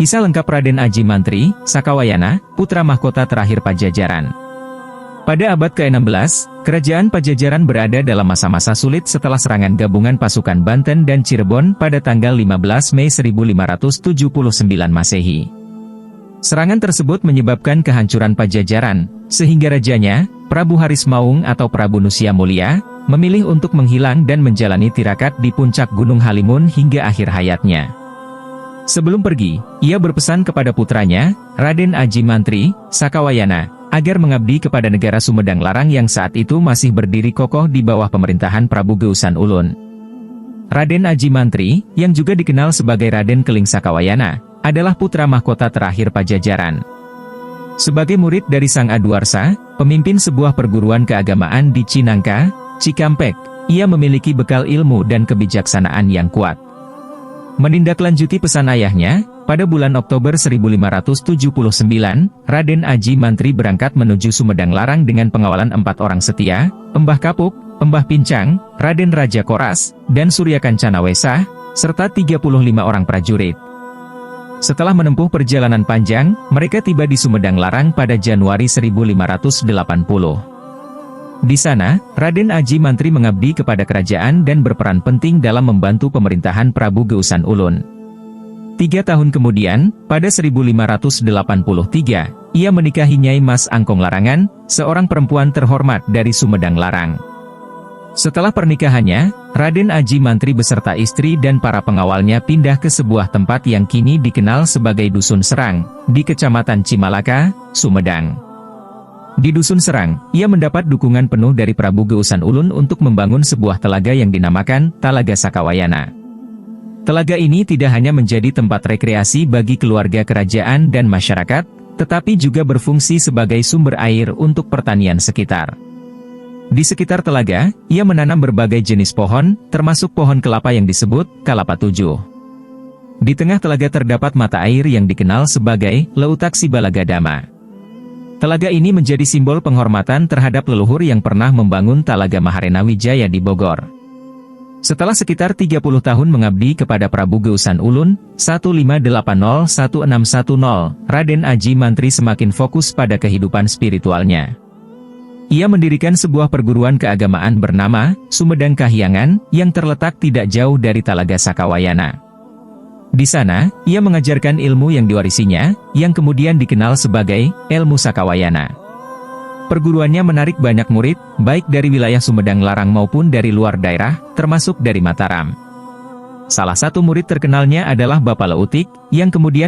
Kisah lengkap Raden Aji Mantri, Sakawayana, putra mahkota terakhir Pajajaran. Pada abad ke-16, kerajaan Pajajaran berada dalam masa-masa sulit setelah serangan gabungan pasukan Banten dan Cirebon pada tanggal 15 Mei 1579 Masehi. Serangan tersebut menyebabkan kehancuran Pajajaran, sehingga rajanya, Prabu Harismaung atau Prabu Nusya Mulia, memilih untuk menghilang dan menjalani tirakat di puncak Gunung Halimun hingga akhir hayatnya. Sebelum pergi, ia berpesan kepada putranya, Raden Aji Mantri, Sakawayana, agar mengabdi kepada negara Sumedang Larang yang saat itu masih berdiri kokoh di bawah pemerintahan Prabu Geusan Ulun. Raden Aji Mantri, yang juga dikenal sebagai Raden Keling Sakawayana, adalah putra mahkota terakhir Pajajaran. Sebagai murid dari Sang Aduarsa, pemimpin sebuah perguruan keagamaan di Cinangka, Cikampek, ia memiliki bekal ilmu dan kebijaksanaan yang kuat. Menindaklanjuti pesan ayahnya, pada bulan Oktober 1579, Raden Aji Mantri berangkat menuju Sumedang Larang dengan pengawalan 4 orang setia, Embah Kapuk, Embah Pincang, Raden Raja Koras, dan Surya Kancana Wesah, serta 35 orang prajurit. Setelah menempuh perjalanan panjang, mereka tiba di Sumedang Larang pada Januari 1580. Di sana, Raden Aji Mantri mengabdi kepada kerajaan dan berperan penting dalam membantu pemerintahan Prabu Geusan Ulun. 3 tahun kemudian, pada 1583, ia menikahi Nyai Mas Angkong Larangan, seorang perempuan terhormat dari Sumedang Larang. Setelah pernikahannya, Raden Aji Mantri beserta istri dan para pengawalnya pindah ke sebuah tempat yang kini dikenal sebagai Dusun Serang, di Kecamatan Cimalaka, Sumedang. Di Dusun Serang, ia mendapat dukungan penuh dari Prabu Geusan Ulun untuk membangun sebuah telaga yang dinamakan Talaga Sakawayana. Telaga ini tidak hanya menjadi tempat rekreasi bagi keluarga kerajaan dan masyarakat, tetapi juga berfungsi sebagai sumber air untuk pertanian sekitar. Di sekitar telaga, ia menanam berbagai jenis pohon, termasuk pohon kelapa yang disebut Kalapa Tujuh. Di tengah telaga terdapat mata air yang dikenal sebagai Leutak Sibalagadama. Telaga ini menjadi simbol penghormatan terhadap leluhur yang pernah membangun Talaga Maharena Wijaya di Bogor. Setelah sekitar 30 tahun mengabdi kepada Prabu Geusan Ulun, 1580-1610, Raden Aji Mantri semakin fokus pada kehidupan spiritualnya. Ia mendirikan sebuah perguruan keagamaan bernama Sumedang Kahyangan, yang terletak tidak jauh dari Talaga Sakawayana. Di sana, ia mengajarkan ilmu yang diwarisinya, yang kemudian dikenal sebagai Ilmu Sakawayana. Perguruannya menarik banyak murid, baik dari wilayah Sumedang Larang maupun dari luar daerah, termasuk dari Mataram. Salah satu murid terkenalnya adalah Bapak Leutik, yang kemudian